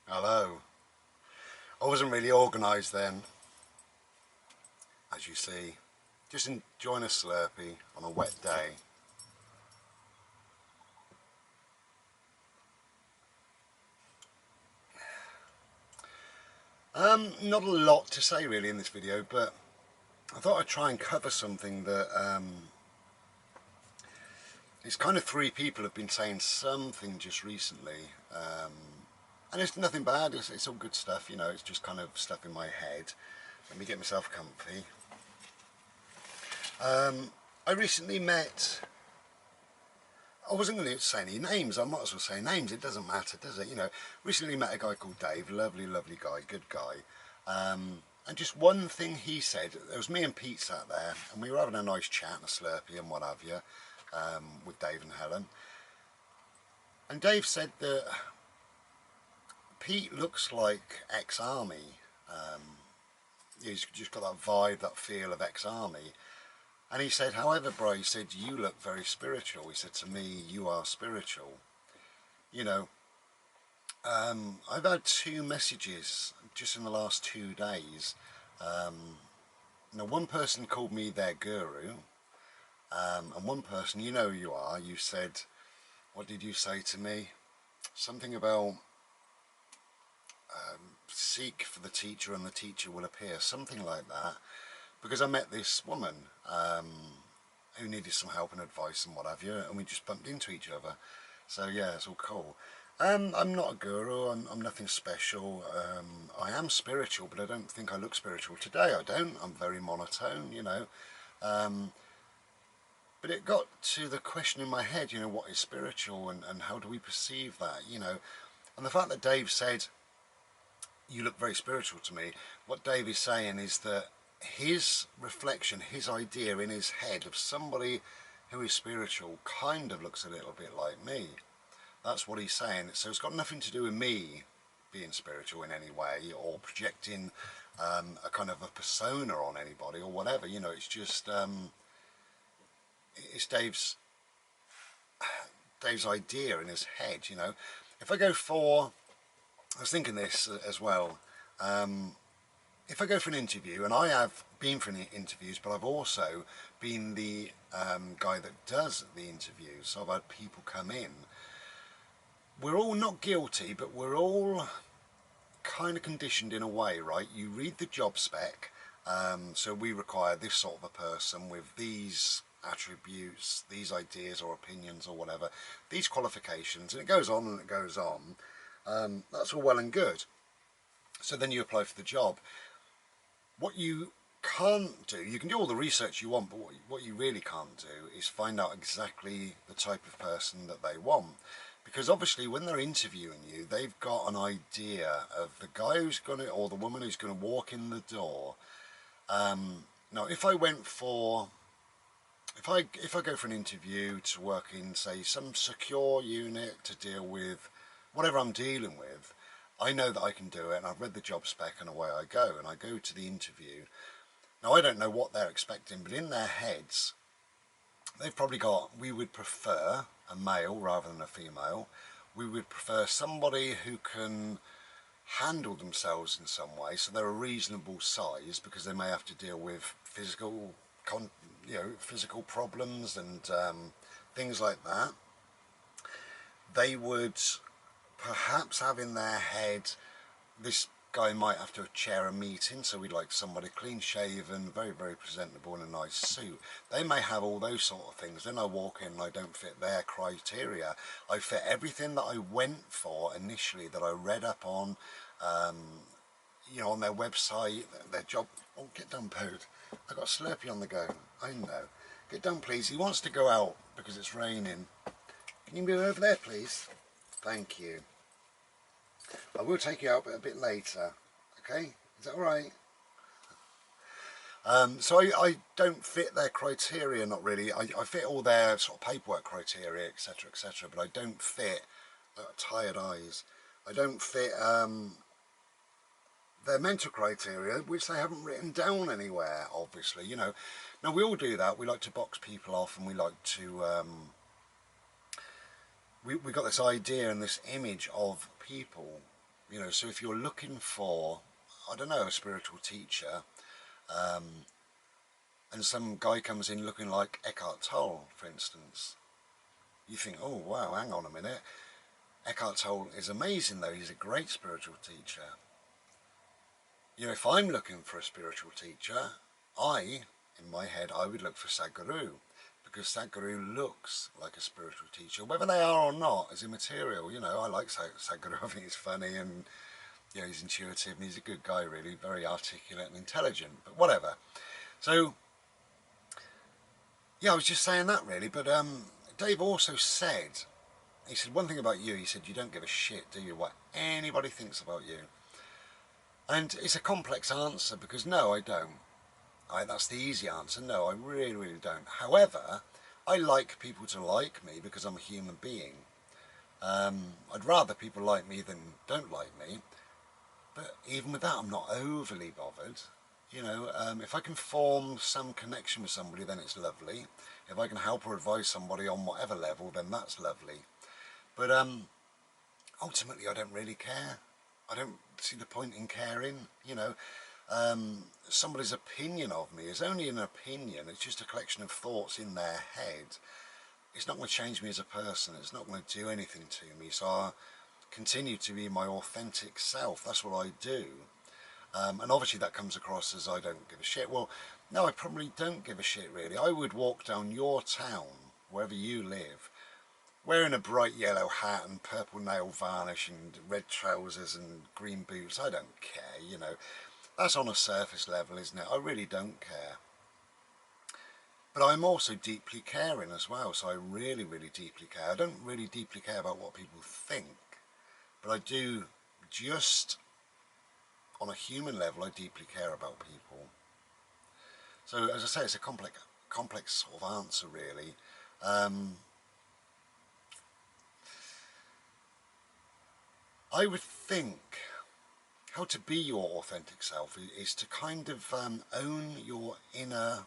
Hello. I wasn't really organised then, as you see. Just enjoying a Slurpee on a wet day. Not a lot to say really in this video, but I thought I'd try and cover something that it's kind of three people have been saying something just recently. And it's nothing bad, it's all good stuff, you know, it's just kind of stuff in my head. Let me get myself comfy. I recently met, I wasn't going to say any names, I might as well say names, it doesn't matter, does it? You know, recently met a guy called Dave, lovely guy, good guy. And just one thing he said, there was me and Pete sat there, and we were having a nice chat, a Slurpee and what have you, with Dave and Helen. And Dave said that Pete looks like ex-army. He's just got that vibe, that feel of ex-army. And he said, however, bro, he said, you look very spiritual. He said to me, you are spiritual. You know, I've had two messages just in the last 2 days. Now, one person called me their guru, and one person, you know who you are, you said, what did you say to me? Something about seek for the teacher and the teacher will appear, something like that. Because I met this woman who needed some help and advice and what have you, and we just bumped into each other. So yeah, it's all cool. I'm not a guru, I'm nothing special. I am spiritual, but I don't think I look spiritual today. I don't. I'm very monotone, you know. But it got to the question in my head, you know, what is spiritual and how do we perceive that, you know. And the fact that Dave said, you look very spiritual to me, what Dave is saying is that his reflection, his idea in his head of somebody who is spiritual kind of looks a little bit like me. That's what he's saying. So it's got nothing to do with me being spiritual in any way or projecting a kind of a persona on anybody or whatever, you know. It's just it's Dave's idea in his head, you know. If I go for, I was thinking this as well, if I go for an interview, and I have been for interviews, but I've also been the guy that does the interviews, so I've had people come in. We're all not guilty, but we're all kind of conditioned in a way, right? You read the job spec, so we require this sort of a person with these attributes, these ideas or opinions or whatever, these qualifications, and it goes on and it goes on. That's all well and good. So then you apply for the job. What you can't do, you can do all the research you want, but what you really can't do is find out exactly the type of person that they want. Because obviously when they're interviewing you, they've got an idea of the guy who's going to, or the woman who's going to walk in the door. Now if I went for, if I go for an interview to work in, say, some secure unit to deal with whatever I'm dealing with, I know that I can do it, and I've read the job spec and away I go, and I go to the interview. Now I don't know what they're expecting, but in their heads they've probably got, we would prefer a male rather than a female. We would prefer somebody who can handle themselves in some way, so they're a reasonable size, because they may have to deal with physical physical problems and things like that. They would perhaps have in their head, this guy might have to chair a meeting, so we'd like somebody clean shaven, very presentable in a nice suit. They may have all those sort of things. Then I walk in and I don't fit their criteria. I fit everything that I went for initially, that I read up on, you know, on their website, their job. Oh, get done, Pood. I got a Slurpee on the go. I know. Get done, please. He wants to go out because it's raining. Can you move over there, please? Thank you. I will take you out a bit later. Okay? Is that all right? So I don't fit their criteria, not really. I fit all their sort of paperwork criteria, etc., etc., but I don't fit, tired eyes, I don't fit their mental criteria, which they haven't written down anywhere, obviously, you know. Now, we all do that. We like to box people off, and we like to, we got this idea and this image of people You know, so if you're looking for, I don't know, a spiritual teacher, and some guy comes in looking like Eckhart Tolle, for instance, you think, oh wow, hang on a minute. Eckhart Tolle is amazing though, he's a great spiritual teacher. You know, if I'm looking for a spiritual teacher, in my head, I would look for Sadhguru, because Sadhguru looks like a spiritual teacher. Whether they are or not is immaterial. You know, I like Sadhguru, I think he's funny and, you know, he's intuitive and he's a good guy really, very articulate and intelligent, but whatever. So, yeah, I was just saying that really, but Dave also said, he said one thing about you, he said, you don't give a shit, do you, what anybody thinks about you? And it's a complex answer because no, I don't. That's the easy answer. No, I really, really don't. However, I like people to like me because I'm a human being. I'd rather people like me than don't like me. But even with that, I'm not overly bothered. You know, if I can form some connection with somebody, then it's lovely. If I can help or advise somebody on whatever level, then that's lovely. But ultimately, I don't really care. I don't see the point in caring, you know. Somebody's opinion of me is only an opinion. It's just a collection of thoughts in their head. It's not going to change me as a person. It's not going to do anything to me. So I continue to be my authentic self. That's what I do. And obviously that comes across as I don't give a shit. Well, no, I probably don't give a shit really. I would walk down your town, wherever you live, wearing a bright yellow hat and purple nail varnish and red trousers and green boots. I don't care, you know. That's on a surface level, isn't it? I really don't care. But I'm also deeply caring as well, so I really, really deeply care. I don't really deeply care about what people think, but I do, just on a human level, I deeply care about people. So as I say, it's a complex sort of answer really. I would think how to be your authentic self is to kind of own your inner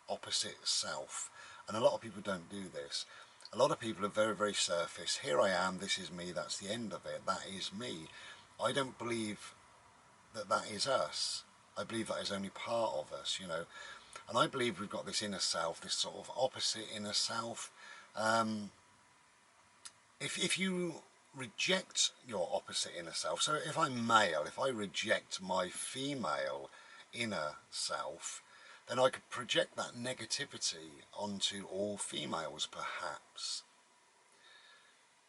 opposite self. And a lot of people don't do this. A lot of people are very, very surface. Here I am, this is me, that's the end of it, that is me. I don't believe that that is us. I believe that is only part of us, you know. And I believe we've got this inner self, this sort of opposite inner self. If you reject your opposite inner self, so if I'm male, if I reject my female inner self, then I could project that negativity onto all females, perhaps.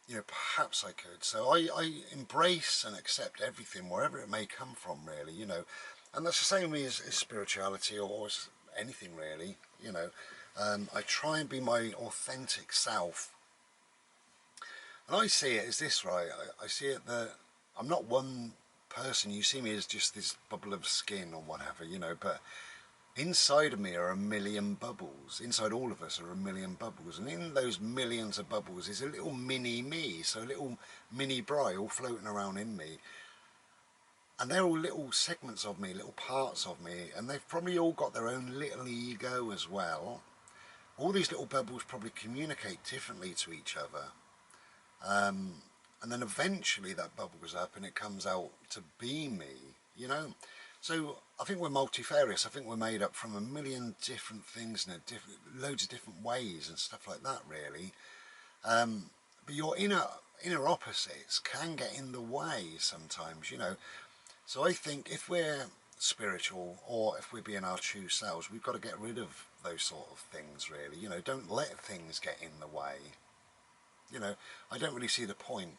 You know, perhaps I could. So I embrace and accept everything, wherever it may come from, really, you know. And that's the same as spirituality or as anything, really, you know. I try and be my authentic self. And I see it as this, right? I see it that I'm not one person. You see me as just this bubble of skin or whatever, you know, but inside of me are a million bubbles. Inside all of us are a million bubbles. And in those millions of bubbles is a little mini me, so a little mini Bri all floating around in me. And they're all little segments of me, little parts of me, and they've probably all got their own little ego as well. All these little bubbles probably communicate differently to each other. And then eventually that bubbles up and it comes out to be me, you know. So I think we're multifarious. I think we're made up from a million different things and loads of different ways and stuff like that, really. But your inner opposites can get in the way sometimes, you know. So I think if we're spiritual or if we're being our true selves, we've got to get rid of those sort of things, really. You know, don't let things get in the way. You know, I don't really see the point.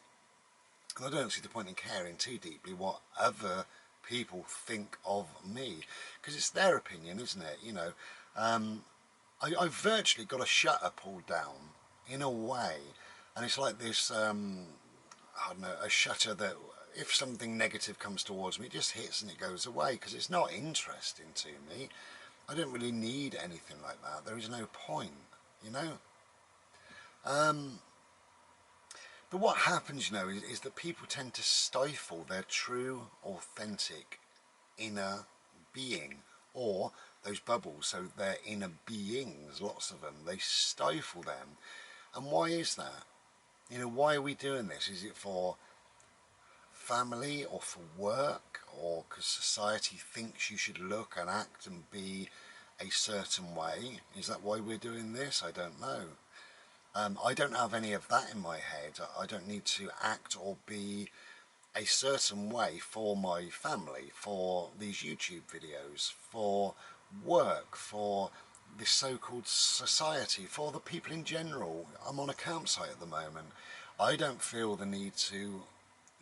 And I don't see the point in caring too deeply what other people think of me, because it's their opinion, isn't it? You know, I've virtually got a shutter pulled down in a way, and it's like this, I don't know, a shutter that if something negative comes towards me, it just hits and it goes away, because it's not interesting to me. I don't really need anything like that. There is no point, you know. But what happens, you know, is that people tend to stifle their true, authentic inner being, or those bubbles, so their inner beings, lots of them, they stifle them. And why is that? You know, why are we doing this? Is it for family or for work, or because society thinks you should look and act and be a certain way? Is that why we're doing this? I don't know. I don't have any of that in my head. I don't need to act or be a certain way for my family, for these YouTube videos, for work, for this so-called society, for the people in general. I'm on a campsite at the moment. I don't feel the need to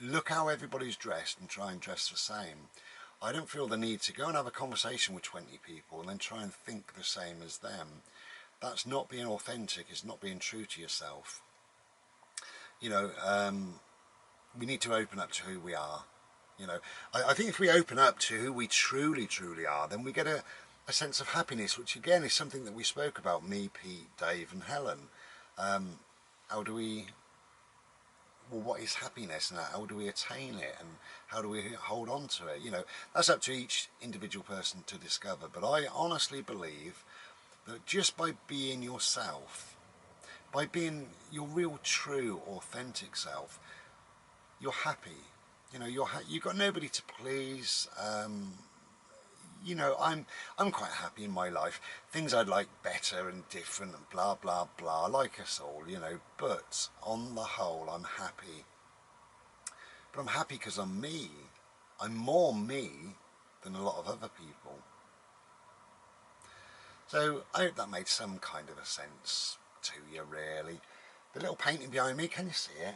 look how everybody's dressed and try and dress the same. I don't feel the need to go and have a conversation with 20 people and then try and think the same as them. That's not being authentic, it's not being true to yourself. You know, we need to open up to who we are. You know, I think if we open up to who we truly are, then we get a sense of happiness, which again is something that we spoke about, me, Pete, Dave and Helen. How do we, well, what is happiness and how do we attain it, and how do we hold on to it? You know, that's up to each individual person to discover, but I honestly believe that just by being yourself, by being your real, true, authentic self, you're happy. You know, you've got nobody to please. You know, I'm quite happy in my life. Things I'd like better and different and blah blah blah, like us all, you know, but on the whole I'm happy. But I'm happy because I'm me. I'm more me than a lot of other people. So I hope that made some kind of a sense to you, really. The little painting behind me, can you see it?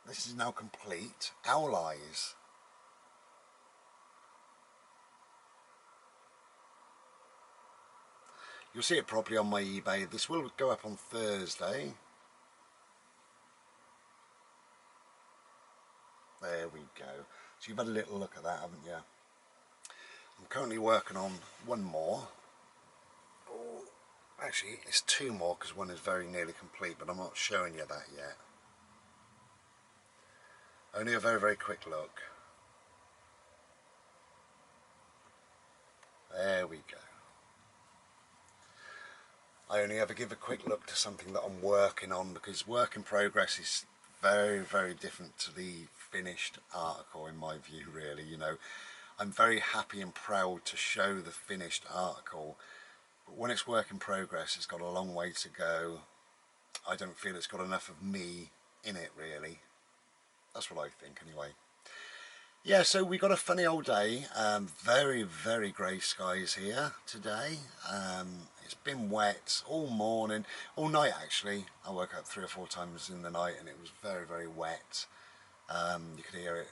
This is now complete. Owl eyes. You'll see it properly on my eBay. This will go up on Thursday. There we go. So you've had a little look at that, haven't you? I'm currently working on one more. Oh, actually, it's two more because one is very nearly complete, but I'm not showing you that yet. Only a very, very quick look. There we go. I only ever give a quick look to something that I'm working on, because work in progress is very, very different to the finished article in my view, really. You know, I'm very happy and proud to show the finished article, but when it's work in progress, it's got a long way to go. I don't feel it's got enough of me in it, really. That's what I think, anyway. Yeah, so we got a funny old day. Very, very grey skies here today. It's been wet all morning, all night actually. I woke up 3 or 4 times in the night and it was very, very wet. You could hear it,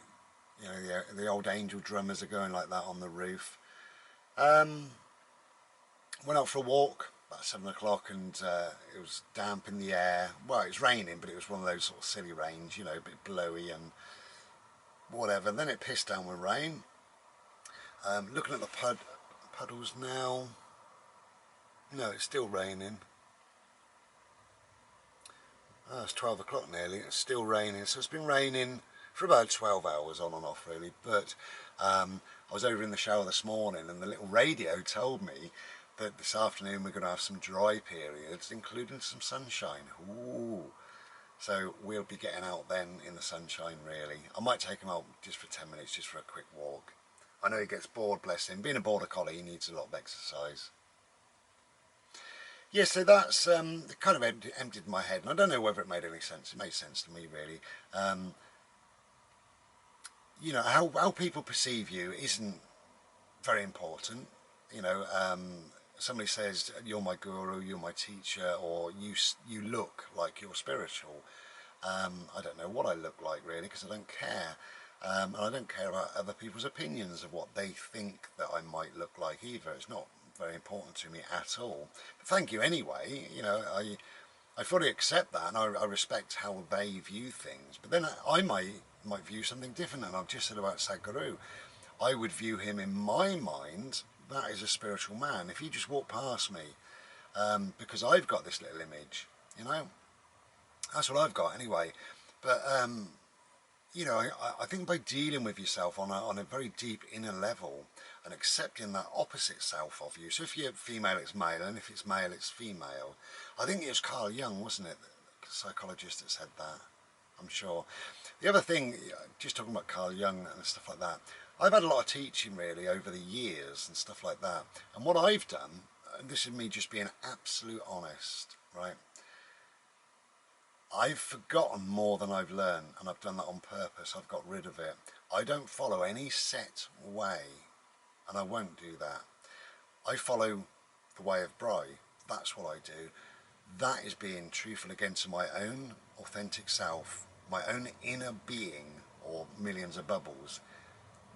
you know, the old angel drummers are going like that on the roof. Went out for a walk about 7 o'clock and it was damp in the air. Well, it was raining, but it was one of those sort of silly rains, you know, a bit blowy and whatever. And then it pissed down with rain. Looking at the puddles now. No, it's still raining. Oh, it's 12 o'clock nearly. It's still raining. So it's been raining for about 12 hours on and off, really. But I was over in the shower this morning and the little radio told me that this afternoon we're going to have some dry periods, including some sunshine. Ooh. So we'll be getting out then in the sunshine, really. I might take him out just for 10 minutes, just for a quick walk. I know he gets bored, bless him. Being a border collie, he needs a lot of exercise. Yeah, so that's kind of emptied my head, and I don't know whether it made any sense. It made sense to me, really. You know, how people perceive you isn't very important. You know, somebody says, you're my guru, you're my teacher, or you look like you're spiritual. I don't know what I look like, really, because I don't care. And I don't care about other people's opinions of what they think that I might look like either. It's not very important to me at all. But thank you anyway. You know, I fully accept that, and I respect how they view things. But then I might view something different, and I've just said about Sadhguru. I would view him in my mind, that is a spiritual man. If he just walked past me, because I've got this little image, you know, that's what I've got anyway. But you know, I think by dealing with yourself on a very deep inner level and accepting that opposite self of you. So if you're female, it's male, and if it's male, it's female. I think it was Carl Jung, wasn't it, the psychologist, that said that. I'm sure. The other thing, just talking about Carl Jung and stuff like that, I've had a lot of teaching really over the years and stuff like that. And what I've done, and this is me just being absolute honest, right? I've forgotten more than I've learned, and I've done that on purpose. I've got rid of it. I don't follow any set way, and I won't do that. I follow the way of Bry. That's what I do. That is being truthful again to my own authentic self, my own inner being, or millions of bubbles.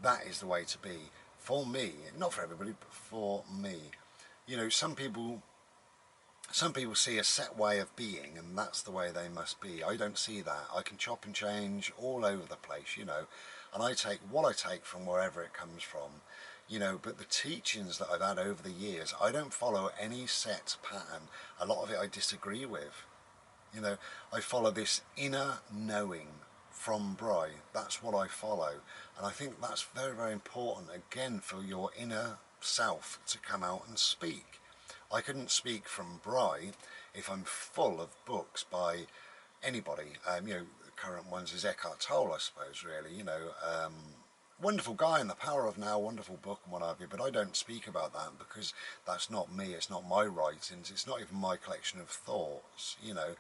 That is the way to be. For me, not for everybody, but for me. You know, some people see a set way of being and that's the way they must be. I don't see that. I can chop and change all over the place, you know, and I take what I take from wherever it comes from, you know, but the teachings that I've had over the years, I don't follow any set pattern. A lot of it I disagree with. You know, I follow this inner knowing from Bry. That's what I follow. And I think that's very, very important, again, for your inner self to come out and speak. I couldn't speak from Bry if I'm full of books by anybody. You know, the current ones is Eckhart Tolle, I suppose, really. You know, wonderful guy in The Power of Now, wonderful book and what have you, but I don't speak about that because that's not me, it's not my writings, it's not even my collection of thoughts, you know.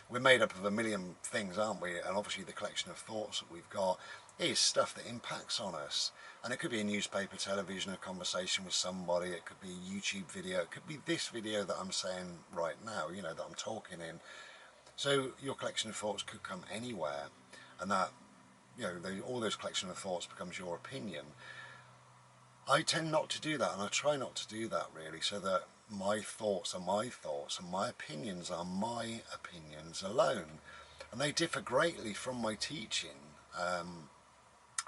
We're made up of a million things, aren't we? And obviously the collection of thoughts that we've got is stuff that impacts on us. And it could be a newspaper, television, a conversation with somebody, it could be a YouTube video, it could be this video that I'm saying right now, you know, that I'm talking in. So your collection of thoughts could come anywhere, and that, you know, all those collection of thoughts becomes your opinion. I tend not to do that, and I try not to do that really, so that my thoughts are my thoughts and my opinions are my opinions alone. And they differ greatly from my teaching.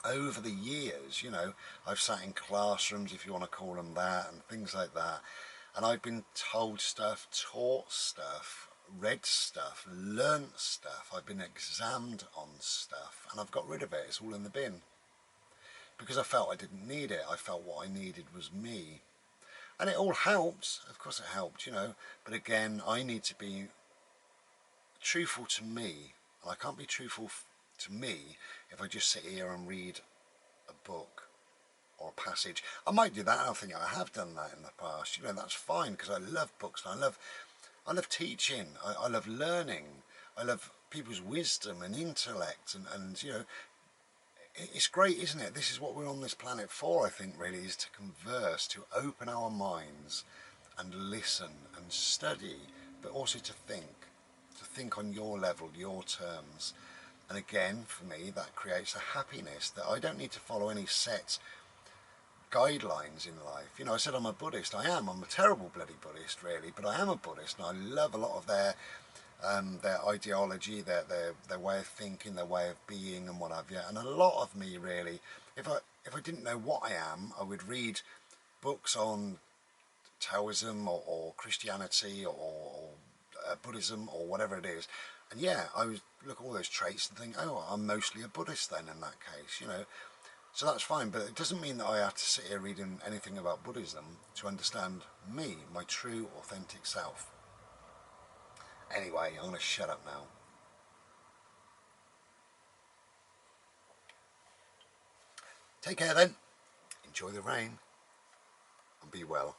Over the years, you know, I've sat in classrooms, if you want to call them that, and things like that, and I've been told stuff, taught stuff, read stuff, learnt stuff, I've been examined on stuff, and I've got rid of it. It's all in the bin because I felt I didn't need it. I felt what I needed was me, and it all helped, of course it helped, you know, but again, I need to be truthful to me, and I can't be truthful to me if I just sit here and read a book or a passage. I might do that, I think I have done that in the past, you know, that's fine, because I love books and I love teaching, I love learning, I love people's wisdom and intellect, and you know, it's great, isn't it? This is what we're on this planet for, I think, really, is to converse, to open our minds and listen and study, but also to think on your level, your terms. And again, for me, that creates a happiness that I don't need to follow any set guidelines in life. You know, I said I'm a Buddhist. I'm a terrible bloody Buddhist, really, but I am a Buddhist, and I love a lot of their ideology, their way of thinking, their way of being, and what have you. And a lot of me, really, if I didn't know what I am, I would read books on Taoism or Christianity or Buddhism or whatever it is, and yeah, I would look at all those traits and think, oh, I'm mostly a Buddhist then in that case, you know. So that's fine, but it doesn't mean that I have to sit here reading anything about Buddhism to understand me, my true, authentic self. Anyway, I'm going to shut up now. Take care then. Enjoy the rain and be well.